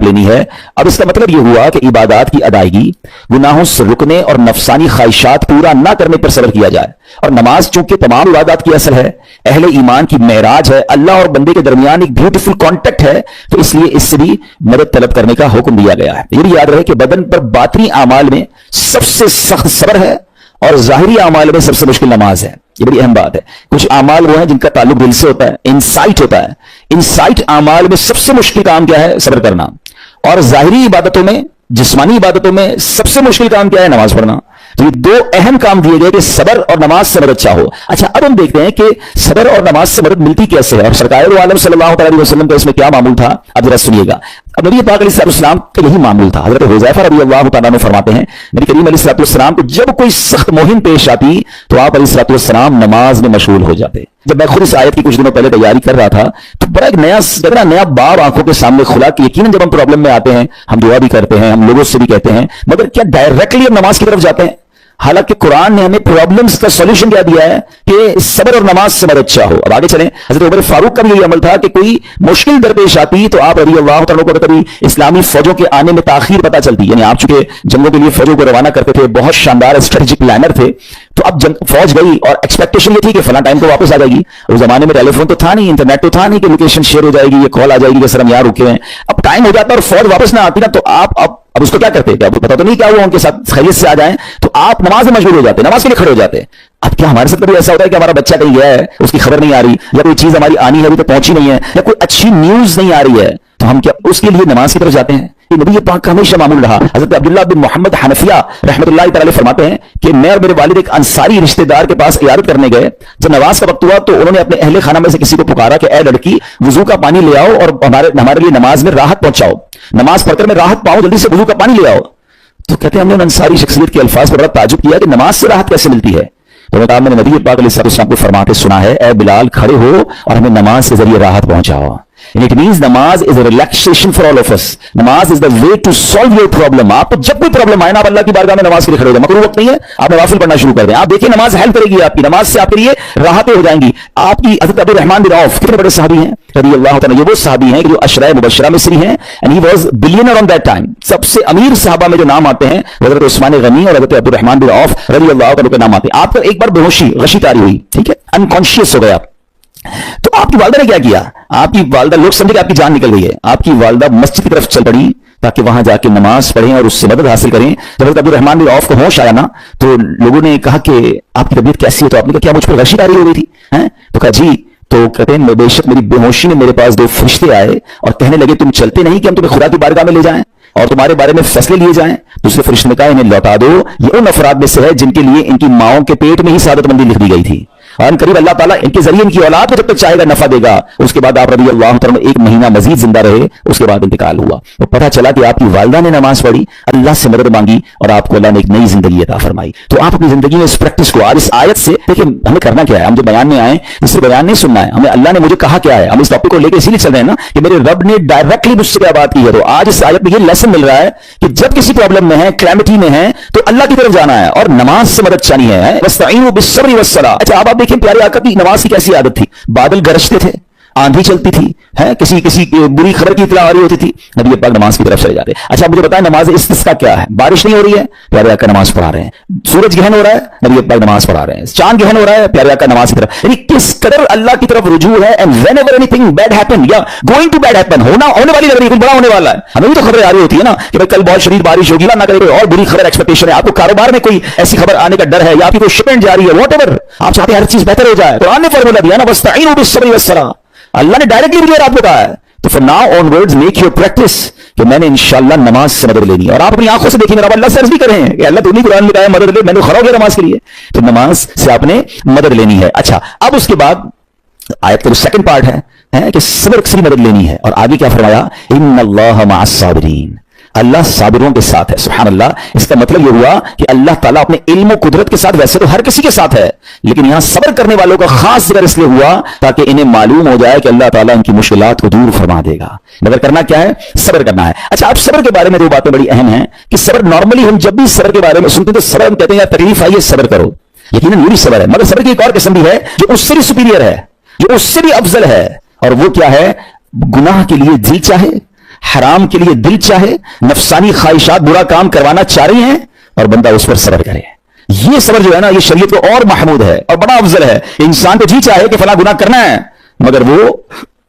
लेनी है। अब इसका मतलब यह हुआ कि इबादत की अदायगी, गुनाहों से रुकने और नफसानी ख्वाहिशात पूरा ना करने पर सब्र किया जाए। और नमाज चूंकि तमाम इबादत की असल है, अहले ईमान की मेराज है, अल्लाह और बंदे के दरमियान एक ब्यूटीफुल कॉन्टेक्ट है, तो इसलिए इससे भी मदद तलब करने का हुक्म दिया गया है। यह भी याद रहे कि बदन पर बातनी आमाल में सबसे सख्त सब्र है और जाहिरी आमाल में सबसे मुश्किल नमाज है। ये बड़ी अहम बात है। कुछ आमाल वो हैं जिनका ताल्लुक दिल से होता है, इंसाइट होता है। इंसाइट आमाल में सबसे मुश्किल काम क्या है? सब्र करना। और जाहिरी इबादतों में, जिस्मानी इबादतों में सबसे मुश्किल काम क्या है? नमाज पढ़ना। तो ये दो अहम काम दिए गए कि सब्र और नमाज से मदद चाहो। अच्छा, अब हम देखते हैं कि सब्र और नमाज से मदद मिलती कैसे है और सरकार दो आलम सल्लल्लाहु अलैहि वसल्लम का इसमें क्या मामूल था, अब जरा सुनिएगा। अब नबी पाक अलैहिस्सलाम का यही मामूल था। हजरत हुज़ैफा रज़ियल्लाहु तआला अन्हु फरमाते हैं, नबी करीम अलैहिस्सलाम को जब कोई सख्त मुहिम पेश आती तो आप अलैहिस्सलाम नमाज में मशगूल हो जाते। जब मैं खुद इस आयत की कुछ दिनों पहले तैयारी कर रहा था तो बड़ा एक नया बाब आंखों के सामने खुला कि यकीनन जब हम प्रॉब्लम में आते हैं, हम दुआ भी करते हैं, हम लोगों से भी कहते हैं, मगर क्या डायरेक्टली हम नमाज की तरफ जाते हैं? हालांकि कुरान ने हमें प्रॉब्लम्स का सॉल्यूशन क्या दिया है कि सब्र और नमाज से मदद चाहो। अब आगे चलें। हजरत उमर फारूक का भी यही अमल था कि कोई मुश्किल दरपेश आती तो आप रज़ियल्लाहु तआला को कभी इस्लामी फौजों के आने में ताखीर पता चलती, यानी आप चूंकि जंगों के लिए फौजों को रवाना करते थे, बहुत शानदार स्ट्रेटेजिक प्लानर थे, तो अब फौज गई और एक्सपेक्टेशन ये थी कि फला टाइम को वापस आ जाएगी। उस जमाने में टेलीफोन तो था नहीं, इंटरनेट तो था नहीं कि लोकेशन शेयर हो जाएगी, ये कॉल आ जाएगी कि सर हम यहाँ रुके हैं। अब टाइम हो जाता और फौज वापस ना आती ना, तो आप अब उसको क्या करते? क्या पता तो नहीं क्या हुआ, उनके साथ खैरियत से आ जाएं, तो आप नमाज में मशगूल हो जाते, नमाज के लिए खड़े हो जाते। अब क्या हमारे साथ कभी ऐसा होता है कि हमारा बच्चा कहीं गया है, उसकी खबर नहीं आ रही, या कोई चीज हमारी आनी है अभी तो पहुंची नहीं है, या कोई अच्छी न्यूज नहीं आ रही है, तो हम क्या उसके लिए नमाज की तरफ जाते हैं? ये नबी पाक का हमेशा मामूल रहा। हजरत अब्दुल्लाह बिन मोहम्मद हनफिया रहमतुल्लाह तआला फरमाते हैं कि मैं और मेरे वालिद एक अंसारी रिश्तेदार के पास इयादत करने गए। जब नमाज का वक्त हुआ तो उन्होंने अपने अहले खाना में से किसी को पुकारा कि ऐ लड़की, वुजू का पानी ले आओ और हमारे लिए नमाज में राहत पहुंचाओ, नमाज पढ़कर मैं राहत पाऊं, जल्दी से वुजू का पानी ले आओ। तो कहते हैं हमने अंसारी शख्सियत के अल्फाज पर बड़ा ताजुब किया कि नमाज से राहत कैसे मिलती है। तो मैंने नबी पाक अलैहिस्सलाम को फरमाते सुना है, ऐ बिलाल खड़े हो और हमें नमाज के जरिए राहत पहुंचाओ। And it means namaz is a relaxation for all of us. Namaz is the way to solve your problem. आपको जब कोई प्रॉब्लम आए ना, आप अल्लाह की बारगाह में नमाज के लिए खड़े हो जाए। मकरूह वक्त नहीं है, आप नवाफिल पढ़ना शुरू कर दें। आप देखिए नमाज हेल्प करेगी आपकी, नमाज से आपके लिए राहतें हो जाएंगी। आपकी हज़रत अबू रहमान बिन औफ कितने बड़े सहाबी हैं रज़ियल्लाहु तआला, ये वो सहाबी हैं जो अशरा मुबश्शरा में से हैं, and he was billionaire on that time. सबसे अमीर सहाबा में जो नाम आते हैं हज़रत उस्मान गनी और हज़रत अबू रहमान बिन औफ रज़ियल्लाहु तआला के नाम आते हैं। आपको एक बार बेहोशी गशी तारी हुई, ठीक है, अनकॉन्शियस हो गया, तो आपकी वालदा ने क्या किया? आपकी वालदा, लोग समझे कि आपकी जान निकल गई है, आपकी वालदा मस्जिद की तरफ चल पड़ी ताकि वहां जाके नमाज पढ़ें और उससे मदद हासिल करें। जब हज़रत अबू रहमान बिन औफ को होश आया ना, तो लोगों ने कहा कि आपकी तबीयत कैसी है? तो आपने कहा क्या मुझ पर गशी तारी हो गई थी? हैं? तो कहा जी। तो कहते हैं बेशक मेरी बेहोशी में मेरे पास दो फरिश्ते आए और कहने लगे तुम चलते नहीं कि हम तुम्हें खुदा की बारगाह में ले जाएं और तुम्हारे बारे में फैसले लिए जाएं। दूसरे फरिश्ते ने कहा इन्हें लौटा दो, ये उन अफराद में से है जिनके लिए इनकी माओं के पेट में ही सादतमंदी लिख दी गई थी, और करीब अल्लाह ताला इनके जरिए इनकी औलाद को जब तक चाहेगा नफा देगा। उसके बाद आप रज़ियल्लाहु तआला एक महीना मजीद जिंदा रहे, उसके बाद इंतकाल हुआ। तो पता चला कि आपकी वालदा ने नमाज पढ़ी, अल्लाह से मदद मांगी और आपको अल्लाह ने एक नई जिंदगी अता फरमाई। तो आप अपनी जिंदगी में इस प्रैक्टिस को, और इस आयत से देखिए हमें करना क्या है। हम जो बयान में आए इससे बयान नहीं सुनना है, हमें अल्लाह ने मुझे कहा क्या है। हम इस टॉपिक को लेकर इसीलिए चल रहे हैं ना कि मेरे रब ने डायरेक्टली मुझसे क्या बात की है। तो आज इस आयत में ये लेसन मिल रहा है कि जब किसी प्रॉब्लम में है, क्लैमिटी में है, तो अल्लाह की तरफ जाना है और नमाज से मदद चाहनी है। वस्तईनु बिस्सब्रि वस्सलाह। अच्छा, अब आप देखिए प्यारे आका की नमाज की कैसी आदत थी। बादल गरजते थे, आंधी चलती थी, है किसी बुरी खबर की इत्तला आ रही होती थी, नबी पाक नमाज की तरफ चले जाते। अच्छा मुझे बताएं नमाज इस्तिस्का क्या है? बारिश नहीं हो रही है, प्यारे आका नमाज पढ़ा रहे हैं। सूरज गहन हो रहा है, नबी पाक नमाज पढ़ा रहे हैं। चांद गहन हो रहा है, प्यारे आका नमाज की तरफ। यानी किस कदर अल्लाह की तरफ रुजू है। And whenever anything bad happen या गोइंग टू बैड हैपन, होने वाली लग रही है, कुछ बड़ा होने वाला है, हमें भी तो खबरें आ रही होती है ना कि भाई कल बहुत शदीद बारिश होगी, ना करे कोई और बुरी खबर एक्सपेक्टेशन है, आपको कारोबार में कोई ऐसी खबर आने का डर है, या आपकी कोई शिपमेंट जा रही है, व्हाटएवर आप चाहते हैं हर चीज बेहतर हो जाए। कुरान ने फॉर्मूला दिया ना, वस्तईनु बिस्सब्रि वस्सलाह, अल्लाह ने डायरेक्टली मुझे आपको कहा है। तो for now onwards make your practice कि मैंने इंशाअल्लाह नमाज से मदद लेनी है। और आप अपनी आंखों से देखिए, अल्लाह से अर्ज भी करें कि अल्लाह तूने कुरान में कहा है मदद ले, मैंने खड़ा हो गया नमाज के लिए, तो नमाज से आपने मदद लेनी है। अच्छा, अब उसके बाद आयत का जो सेकंड पार्ट है कि सब्र से मदद लेनी है। और आगे क्या फरमाया? इन्नल्लाह मअस साबिरीन, अल्लाह साबिरों के साथ है। सुभान अल्लाह। इसका मतलब यह हुआ कि अल्लाह ताला अपने इल्म और कुदरत के साथ, वैसे तो हर किसी के साथ है, लेकिन यहां सब्र करने वालों का खास जिक्र इसलिए हुआ ताकि इन्हें मालूम हो जाए कि अल्लाह ताला इनकी मुश्किलात को दूर फरमा देगा। मगर करना क्या है? सब्र करना है। अच्छा, अब सब्र के बारे में दो बातें बड़ी अहम हैं कि सब्र, नॉर्मली हम जब भी सब्र के बारे में सुनते हैं तो सब्र हम कहते हैं यार तकलीफ आई है सब्र करो, यकीनन ये भी सब्र है, मगर सब्र की एक और किस्म भी है जो उससे भी सुपीरियर है, जो उससे भी अफजल है, और वो क्या है? गुनाह के लिए जी चाहे, حرام کے لیے دل چاہے, نفسانی خواہشات برا کام کروانا چاہ رہی ہیں, اور بندہ اس پر صبر کرے. یہ صبر جو ہے نا, یہ شریعت کو اور محمود ہے اور بڑا افضل ہے. انسان تو جی چاہے کہ فلاں گناہ کرنا ہے, مگر وہ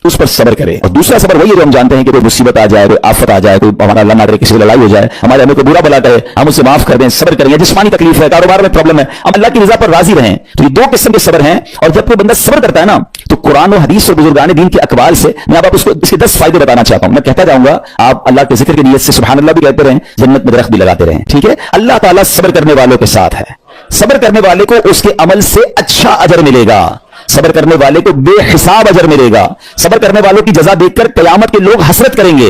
اس پر صبر کرے. اور دوسرا صبر وہی ہے جو ہم جانتے ہیں کہ کوئی مصیبت آ جائے, کوئی آفت آ جائے, کوئی ہمارا اللہ نہ کرے کسی سے لڑائی ہو جائے, ہمارے ہمیں کوئی برا بلا کرے, ہم اسے معاف کر دیں, صبر کریں. جسمانی تکلیف ہے, کاروبار میں پرابلم ہے, ہم اللہ کی رضا پر راضی رہیں. تو یہ دو قسم کے صبر ہیں. اور جب کوئی بندہ صبر کرتا ہے نا, تو قرآن و حدیث اور بزرگان دین کے اقوال سے میں آپ کو اس کے 10 فائدے بتانا چاہتا ہوں. میں کہتا جاؤں گا, آپ اللہ کے ذکر کی نیت سے سبحان اللہ بھی کہتے رہیں, جنت میں درخت بھی لگاتے رہیں. ٹھیک ہے. اللہ تعالیٰ صبر کرنے والوں کے ساتھ ہے. صبر کرنے والے کو اس کے عمل سے اچھا اجر ملے گا. صبر کرنے والے کو بے حساب اجر ملے گا. صبر کرنے والوں کی جزا دیکھ کر قیامت کے لوگ حسرت کریں گے.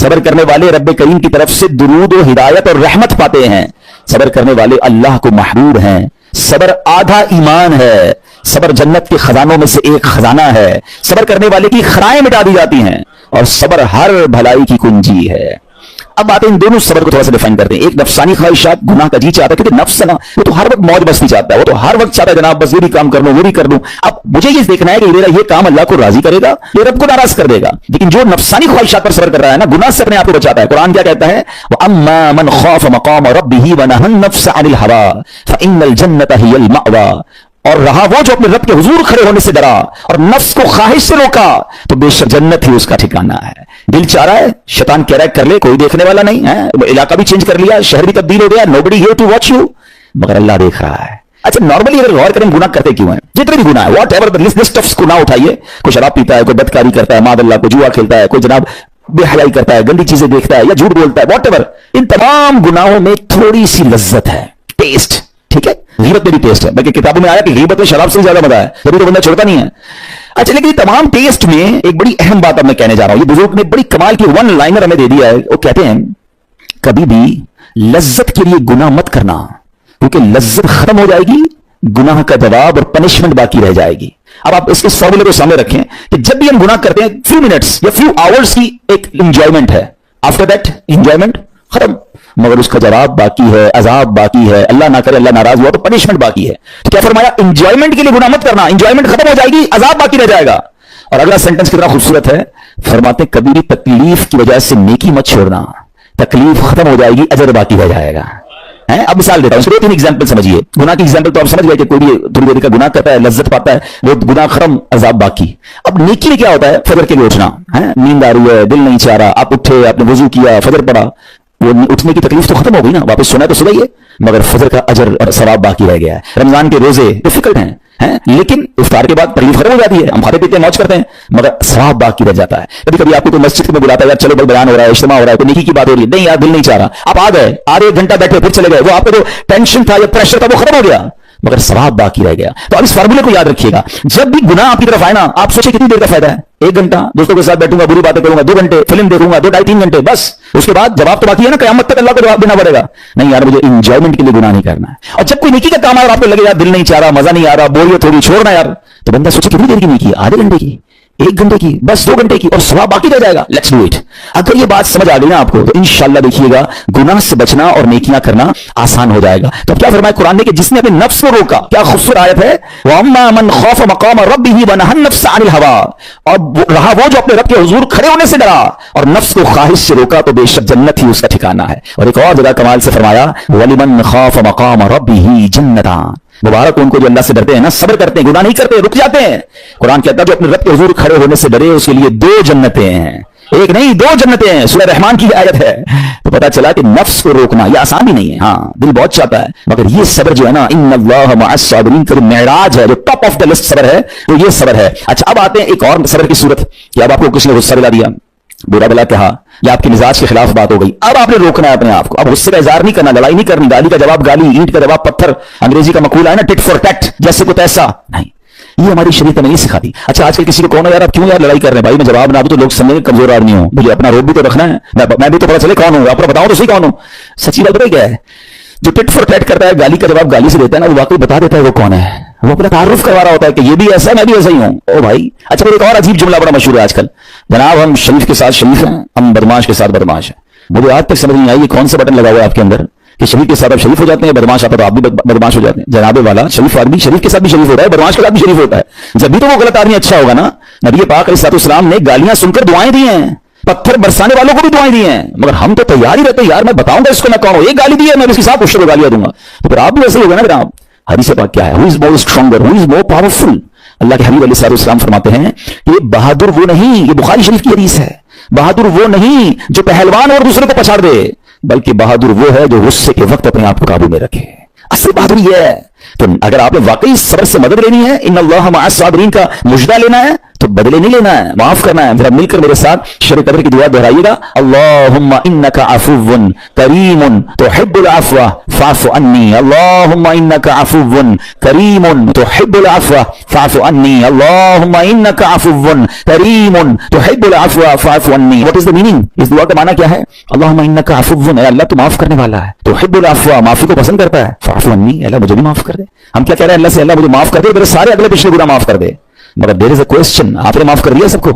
صبر کرنے والے رب کریم کی طرف سے درود و ہدایت اور رحمت پاتے ہیں. صبر کرنے والے اللہ کو محبوب ہیں. صبر آدھا ایمان ہے. صبر جنت کے خزانوں میں سے ایک خزانہ ہے. صبر کرنے والے کی خرائیں مٹا دی جاتی ہیں, اور صبر ہر بھلائی کی کنجی ہے. اب باتیں ان دونوں صبر کو تھوڑا سا ڈیفائن کرتے ہیں. ایک نفسانی خواہشات, گناہ کا جی چاہتا ہے, کیونکہ نفس ہے نا, وہ تو ہر وقت موج مستی چاہتا ہے, وہ تو ہر وقت چاہتا ہے جناب بس یہ بھی کام کر لوں, وہ بھی کر لوں. اب مجھے یہ دیکھنا ہے کہ میرا یہ کام اللہ کو راضی کرے گا, یہ رب کو ناراض کر دے گا. لیکن جو نفسانی خواہشات پر صبر کر رہا ہے نا, گناہ سے اپنے آپ کو بچاتا ہے. قرآن کیا کہتا ہے, وَأَمَّا مَنْ خَافَ مَقَامَ رَبِّهِ وَنَهَى النَّفْسَ عَنِ الْهَوَىٰ فَإِنَّ الْجَنَّةَ هِيَ الْمَأْوَىٰ. اور رہا وہ جو اپنے رب کے حضور کھڑے ہونے سے ڈرا اور نفس کو خواہش سے روکا, تو بے شک جنت ہی اس کا ٹھکانہ ہے. دل چاہ رہا ہے, شیطان کہہ رہا ہے کر لے, کوئی دیکھنے والا نہیں ہے, علاقہ بھی چینج کر لیا, شہر بھی تبدیل ہو گیا, nobody here to watch you, مگر اللہ دیکھ رہا ہے. اچھا نارملی اگر غور کریں گناہ کرتے کیوں ہیں, جتنے بھی گناہ ہے, واٹ ایور لسٹ آف گناہ اٹھائیے, کوئی شراب پیتا ہے, کوئی بدکاری کرتا ہے, ماد اللہ, کو جوا کھیلتا ہے, کوئی جناب بے حیائی کرتا ہے, گندی چیزیں دیکھتا ہے, یا جھوٹ بولتا ہے, واٹ ایور, ان تمام گناہوں میں تھوڑی سی لذت ہے, ٹیسٹ. ٹھیک ہے, غیبت میں بھی ٹیسٹ ہے, بلکہ کتابوں میں آیا کہ غیبت میں شراب سے زیادہ مزہ ہے, تبھی تو بندہ چھوڑتا نہیں ہے. اچھا لیکن تمام ٹیسٹ میں ایک بڑی اہم بات اب میں کہنے جا رہا ہوں. یہ بزرگ نے بڑی کمال کی ون لائنر ہمیں دے دیا ہے. وہ کہتے ہیں کبھی بھی لذت کے لیے گناہ مت کرنا, کیونکہ لذت ختم ہو جائے گی, گناہ کا جواب اور پنشمنٹ باقی رہ جائے گی. اب آپ اس فارمولے کو سامنے رکھیں کہ جب بھی ہم گناہ کرتے ہیں, فیو منٹس یا فیو آورس کی ایک انجوائمنٹ ہے, آفٹر دیٹ انجوائمنٹ ختم, مگر اس کا جواب باقی ہے, عذاب باقی ہے, اللہ نہ کرے اللہ ناراض ہوا تو پنشمنٹ باقی ہے. تو کیا فرمایا, انجوائمنٹ کے لیے گناہ مت کرنا, انجوائمنٹ ختم ہو جائے گی, عذاب باقی رہ جائے گا. اور اگلا سینٹنس کتنا خوبصورت ہے, فرماتے کبھی بھی تکلیف کی وجہ سے نیکی مت چھوڑنا, تکلیف ختم ہو جائے گی, اجر باقی رہ جائے گا. اب مثال دیتا ہوں, دو تین ایگزامپل سمجھیے. گناہ کی ایگزامپل تو آپ سمجھ گئے کہ کوئی بھی تھوڑی دیر کا گناہ کرتا ہے, لذت پاتا ہے, وہ گناہ ختم, عذاب باقی. اب نیکی میں کیا ہوتا ہے, فجر کے لیے اٹھنا, نیند آ رہی ہے, دل نہیں چاہ رہا, آپ اٹھے, آپ نے وضو کیا, فجر پڑھا, وہ اٹھنے کی تکلیف تو ختم ہو گئی نا, واپس سونا تو صبح ہی ہے, مگر فجر کا اجر اور ثواب باقی رہ گیا ہے. رمضان کے روزے ڈیفیکلٹ ہیں, لیکن افطار کے بعد تکلیف ختم ہو جاتی ہے, ہم کھاتے پیتے ہیں, موج کرتے ہیں, مگر ثواب باقی رہ جاتا ہے. کبھی کبھی آپ کو کوئی مسجد میں بلاتا ہے, یار چلو بل بیان ہو رہا ہے, اجتماع ہو رہا ہے, کوئی نیکی کی بات ہو رہی ہے, نہیں یار دل نہیں چاہ رہا, آپ آ گئے, آدھے ایک گھنٹہ بیٹھے, پھر چلے گئے, وہ آپ کا جو ٹینشن تھا یا پریشر تھا وہ ختم ہو گیا, مگر ثواب باقی رہ گیا. تو اب اس فارمولے کو یاد رکھیے گا, جب بھی گناہ آپ کی طرف آئے نا, آپ سوچیں کتنی دیر کا فائدہ ہے, 1 گھنٹہ دوستوں کے ساتھ بیٹھوں گا, بری باتیں کروں گا, 2 گھنٹے فلم دیکھوں گا, 2 ڈھائی 3 گھنٹے, بس اس کے بعد جواب تو باقی ہے نا, قیامت تک اللہ کو جواب دینا پڑے گا. نہیں یار مجھے انجوائمنٹ کے لیے گناہ نہیں کرنا ہے. اور جب کوئی نیکی کا کام آ رہا, آپ کو لگے یار دل نہیں چاہ رہا, مزہ نہیں آ رہا, بوریت تھوڑی, چھوڑنا یار, تو بندہ سوچے کتنی دیر کی نیکی ہے, آدھے گھنٹے کی, 1 گھنٹے کی, بس 2 گھنٹے کی, اور ثواب باقی رہ جائے گا. Let's do it. اگر یہ بات سمجھ آ گئی نا آپ کو, تو انشاءاللہ دیکھیے گا گناہ سے بچنا اور نیکیاں کرنا آسان ہو جائے گا. تو کیا فرمایا قرآن نے کہ جس نے اپنے نفس کو روکا, کیا خوبصورت آیت ہے, وَأَمَّا مَنْ خَافَ مَقَامَ رَبِّهِ وَنَهَى النَّفْسَ عَنِ الْهَوَىٰ, اور رہا وہ جو اپنے رب کے حضور کھڑے ہونے سے ڈرا اور نفس کو خواہش سے روکا, تو بے شک جنت ہی اس کا ٹھکانہ ہے. اور ایک اور جگہ کمال سے فرمایا, وَلِمَنْ خَافَ مَقَامَ رَبِّهِ جَنَّتَانِ, مبارک ان کو جو اللہ سے ڈرتے ہیں نا, صبر کرتے ہیں, گناہ نہیں کرتے, رک جاتے ہیں. قرآن کہتا ہے جو اپنے رب کے حضور کھڑے ہونے سے ڈرے, اس کے لیے 2 جنتیں ہیں, 1 نہیں 2 جنتیں ہیں. سورہ رحمان کی آیت ہے. تو پتا چلا کہ نفس کو روکنا یہ آسان بھی نہیں ہے, ہاں دل بہت چاہتا ہے, مگر یہ صبر جو ہے نا, ان اللہ مع الصابرین کا معراج ہے, جو ٹاپ آف دا لسٹ صبر ہے, تو یہ صبر ہے. اچھا اب آتے ہیں ایک اور صبر کی صورت, کہ اب آپ کو کسی نے غصہ دلا دیا, برا بلا کہا, یا آپ کے مزاج کے خلاف بات ہو گئی, اب آپ نے روکنا ہے اپنے آپ کو. اب غصے کا اظہار نہیں کرنا, لڑائی نہیں کرنی, گالی کا جواب گالی, اینٹ کا جواب پتھر, انگریزی کا مقولہ ہے نا ٹٹ فار ٹیٹ, جیسے کو تیسا نہیں, یہ ہماری شریعت میں نہیں سکھاتی. اچھا آج کل کسی کو کون ہے یار, آپ کیوں یار لڑائی کر رہے ہیں بھائی, میں جواب نہ دوں تو لوگ سمجھیں گے کمزور آدمی ہوں, مجھے اپنا روب بھی تو رکھنا ہے, میں بھی تو پتا چلے کون ہوں, آپ کو بتاؤں تو صحیح کون ہوں. سچی بات کیا ہے, جو ٹٹ فار ٹیٹ کرتا ہے, گالی کا جواب گالی سے دیتا ہے نا, وہ واقعی بتا دیتا ہے وہ کون ہے, وہ اپنا تعارف کروا رہا ہوتا ہے کہ یہ بھی ایسا ہے, میں بھی ایسا ہی ہوں. او بھائی اچھا ایک اور عجیب جملہ بڑا مشہور ہے آج کل, جناب ہم شریف کے ساتھ شریف ہیں, ہم بدماش کے ساتھ بدماش ہیں. مجھے آج تک سمجھ نہیں آئی یہ کون سا بٹن لگا ہوا ہے آپ کے اندر کہ شریف کے ساتھ آپ شریف ہو جاتے ہیں, بدماش آتا تو آپ بھی بدماش ہو جاتے ہیں. جناب والا شریف آدمی شریف کے ساتھ بھی شریف ہوتا ہے, بدماش کے ساتھ بھی شریف ہوتا ہے. جب بھی تو وہ غلط آدمی اچھا ہوگا نا. نبی پاک علیہ الصلوۃ والسلام نے گالیاں سن کر دعائیں دی ہیں, पत्थर बरसाने वालों को भी दुआएं दी हैं, मगर हम तो तैयार ही रहते हैं, यार मैं बताऊंगा इसको मैं कौन हूं, एक गाली दी है मैं इसके साथ उसको गालियां दूंगा, तो फिर आप भी वैसे ही होगा ना। फिर आप हदीस पाक क्या है, who is more stronger, who is more powerful. Allah के हबीब अलैहिस्सलाम फरमाते हैं कि बहादुर वो नहीं, ये बुखारी शरीफ की हदीस है, बहादुर वो नहीं जो पहलवान और दूसरे को पछाड़ दे, बल्कि बहादुर वो है जो गुस्से के वक्त अपने आप को काबू में रखे। असली बहादुरी ये है। तो अगर आपने वाकई सब्र से मदद लेनी है, इन्नल्लाह मअस साबिरीन का मुजदा लेना है, तो बदले नहीं लेना है, माफ करना है। फिर अब मिलकर मेरे साथ शब कद्र की दुआ दोहराइएगा, अल्लाहुम्मा इन्नका अफुव्वुन करीमुन तुहिब्बुल अफ़्व फ़अफ़ु अन्नी, अल्लाहुम्मा इन्नका अफुव्वुन करीमुन तुहिब्बुल अफ़्व फ़अफ़ु अन्नी, अल्लाहुम्मा इन्नका अफुव्वुन करीमुन तुहिब्बुल अफ़्व फ़अफ़ु अन्नी। What is the meaning? इस दुआ का माना क्या है? अल्लाहुम्मा इन्नका अफुव्वुन, अल्लाह तू माफ करने वाला है, तुहिब्बुल अफ़्व माफी को पसंद करता है, फ़अफ़ु अन्नी, अल्लाह मुझे भी माफ कर दे। हम क्या कह रहे हैं अल्लाह से? अल्लाह मुझे माफ कर दे, मेरे सारे अगले पिछले गुनाह माफ कर दे। मगर देयर इज अ क्वेश्चन, आपने माफ कर दिया सबको?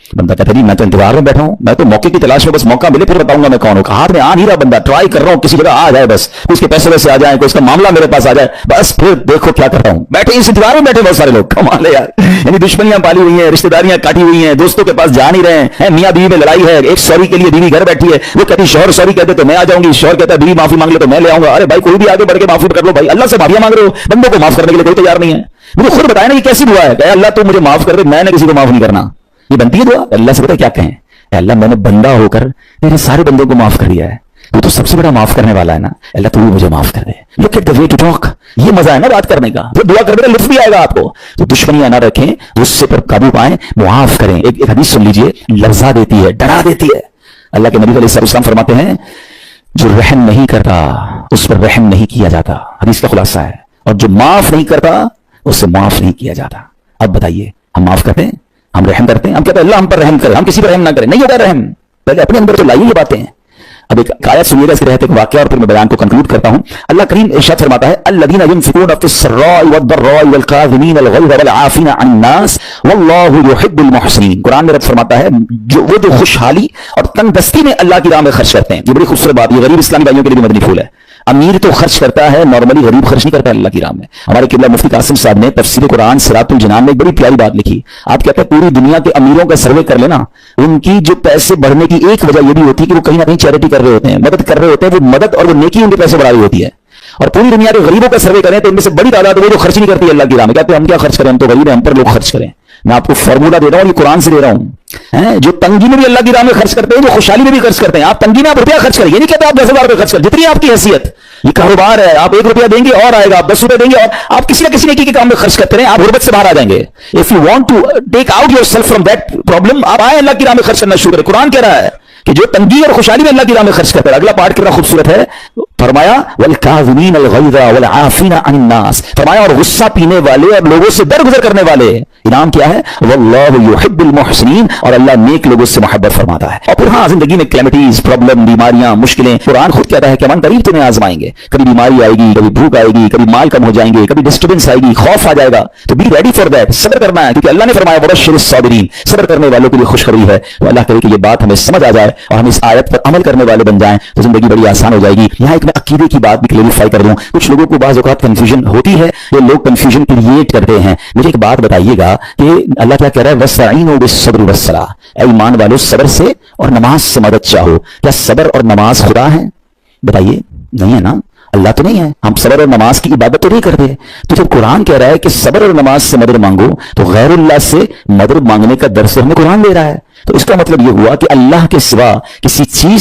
बंदा कहता नहीं, मैं तो इंतजार में बैठा हूं, मैं तो मौके की तलाश में, बस मौका मिले फिर बताऊंगा मैं कौन हूं। हाथ में आ नहीं रहा बंदा, ट्राई कर रहा हूं किसी जगह आ जाए, बस उसके पैसे वैसे आ जाए, कोई उसका मामला मेरे पास आ जाए, बस फिर देखो क्या करता हूं। बैठे इस इंतजार में बैठे बहुत सारे लोग, कमाल है यार। यानी दुश्मनियां पाली हुई हैं, रिश्तेदारियां काटी हुई हैं, दोस्तों के पास जा नहीं रहे हैं, मियां बीवी में लड़ाई है, एक सॉरी के लिए बीवी घर बैठी है, वो कहती शौहर सॉरी कहते तो मैं आ जाऊंगी, शौहर कहता है बीवी माफी मांग ले तो मैं ले आऊंगा। अरे भाई कोई भी आगे बढ़ के माफी कर लो भाई, अल्लाह से माफिया मांग रहे हो, बंदों को माफ करने के लिए कोई तैयार नहीं है। मुझे खुद बताया ना कि कैसी दुआ है, अल्लाह तू मुझे माफ कर दे, मैंने किसी को माफ नहीं करना, ये बनती है दुआ? अल्लाह से पता क्या कहें, अल्लाह मैंने बंदा होकर तेरे सारे बंदों को माफ कर दिया है, तू तो सबसे बड़ा माफ करने वाला है ना, अल्लाह तू भी मुझे माफ कर दे। Look at the way to talk, ये मजा है ना बात करने का, फिर दुआ करने का लुत्फ भी आएगा आपको। तो दुश्मनियां ना रखें, गुस्से पर काबू पाएं, मुआफ करें। एक हदीस सुन लीजिए, लर्जा देती है, डरा देती है। अल्लाह के नबी अलैहिस्सलाम फरमाते हैं, जो रहम नहीं करता उस पर रहम नहीं किया जाता, हदीस का खुलासा है, और जो माफ नहीं करता उससे माफ नहीं किया जाता। अब बताइए, हम माफ करते हैं, हम रहम करते हैं, हम कहते हैं अल्लाह हम पर रहम करे, हम किसी पर रहम ना करें, नहीं होगा रहम, पहले अपने अंदर तो लाइए ये बातें। अब एक आयत सुनिएगा, इसके रहते वाकया, और फिर मैं बयान को कंक्लूड करता हूं। अल्लाह करीम इरशाद फरमाता है, अल्लज़ीना युनफ़िक़ूना फ़िस्सर्रा'i वद्दर्रा'i वल्काज़िमीना अलग़ैज़ वल्आफ़ीना अन-नास वल्लाहु युहिब्बुल मुहसिनीन। कुरान में रब फरमाता है, जो खुशहाली और तंगदस्ती में अल्लाह की राह में खर्च करते हैं। ये बड़ी खूबसूरत बात, ये गरीब इस्लामी भाइयों के लिए भी मदनी फूल है। अमीर तो खर्च करता है, नॉर्मली गरीब खर्च नहीं करता अल्लाह की राह में। हमारे किबला मुफ्ती कासिम साहब ने तफसीर कुरान सिरातुल जिनान में एक बड़ी प्यारी बात लिखी। आप कहते हैं पूरी दुनिया के अमीरों का सर्वे कर लेना, उनकी जो पैसे बढ़ने की एक वजह यह भी होती है कि वो कहीं ना कहीं चैरिटी कर रहे होते हैं, मदद कर रहे होते हैं, वो मदद और वो नेकी उनके पैसे बढ़ा रही होती है। और पूरी दुनिया के गरीबों का सर्वे करें तो इनमें से बड़ी तादाद वो जो खर्च नहीं करती अल्लाह की राह में, कहते हैं हम क्या खर्च करें, हम तो गरीब हैं, हम पर लोग खर्च करें। मैं आपको फॉर्मूला दे रहा हूं, ये कुरान से दे रहा हूं। जो तंगी में भी अल्लाह की राह में खर्च करते हैं, जो खुशहाली में भी खर्च करते हैं। आप तंगी में आप रुपया खर्च करें, ये नहीं कहते आप 10,000 रुपये खर्च करें, जितनी आपकी हैसियत, ये कारोबार है, आप 1 रुपया देंगे और आएगा, आप 10 रुपए देंगे और आप किसी न किसी नेकी के काम में खर्च करते रहे, आप गुर्बत से बाहर आ जाएंगे। If you want to take out yourself from that problem, आप आए अल्लाह की राह में खर्च करना शुरू करें। कुरान कह रहा है कि जो तंगी और खुशहाली में अल्लाह की राह में खर्च करता है। अगला पार्ट कितना खूबसूरत है, फरमाया वल्काज़िमीना अलग़ैज़ वल्आफ़ीना अन-नास, फरमाया और गुस्सा पीने वाले और लोगों से दरगुजर करने वाले। इनाम क्या है? वल्लाहु युहिब्बुल मुहसिनीन, और अल्लाह नेक लोगों से मोहब्बत फरमाता है। और फिर हाँ, जिंदगी में कैलेमिटीज, प्रॉब्लम, बीमारियां, मुश्किलें, कुरान खुद कहता है कि मन करीब तुम्हें आजमाएंगे, कभी बीमारी आएगी, कभी भूख आएगी, कभी माल कम हो जाएंगे, कभी डिस्टर्बेंस आएगी, खौफ आ जाएगा, तो बी रेडी फॉर दैट, सब्र करना है, क्योंकि अल्लाह ने फरमाया बशरिस साबिरीन, सब्र करने वालों के लिए खुशखबरी है। तो अल्लाह करे कि ये बात हमें समझ आ जाए और हम इस आयत पर अमल करने वाले बन जाएं, तो जिंदगी बड़ी आसान हो जाएगी। यहाँ एक मैं अकीदे की बात भी क्लेरिफाई कर दूं, कुछ लोगों को बाज़ औक़ात कंफ्यूजन होती है, ये लोग कंफ्यूजन क्रिएट करते हैं। मुझे एक बात बताइएगा कि अल्लाह क्या कह रहा है, वस्तईनु बिस्सब्रि वस्सलाह, ऐ ईमान वालों सब्र से और नमाज से मदद चाहो। क्या सब्र और नमाज खुदा है? बताइए, नहीं है ना, अल्लाह तो नहीं है। हम सब्र और नमाज की इबादत तो नहीं करते। तो जब कुरान कह रहा है कि सब्र और नमाज से मदद मांगो, तो गैरुल्लाह से मदद मांगने का दर्स हमें कुरान दे रहा है। तो इसका मतलब यह हुआ कि अल्लाह के सिवा किसी चीज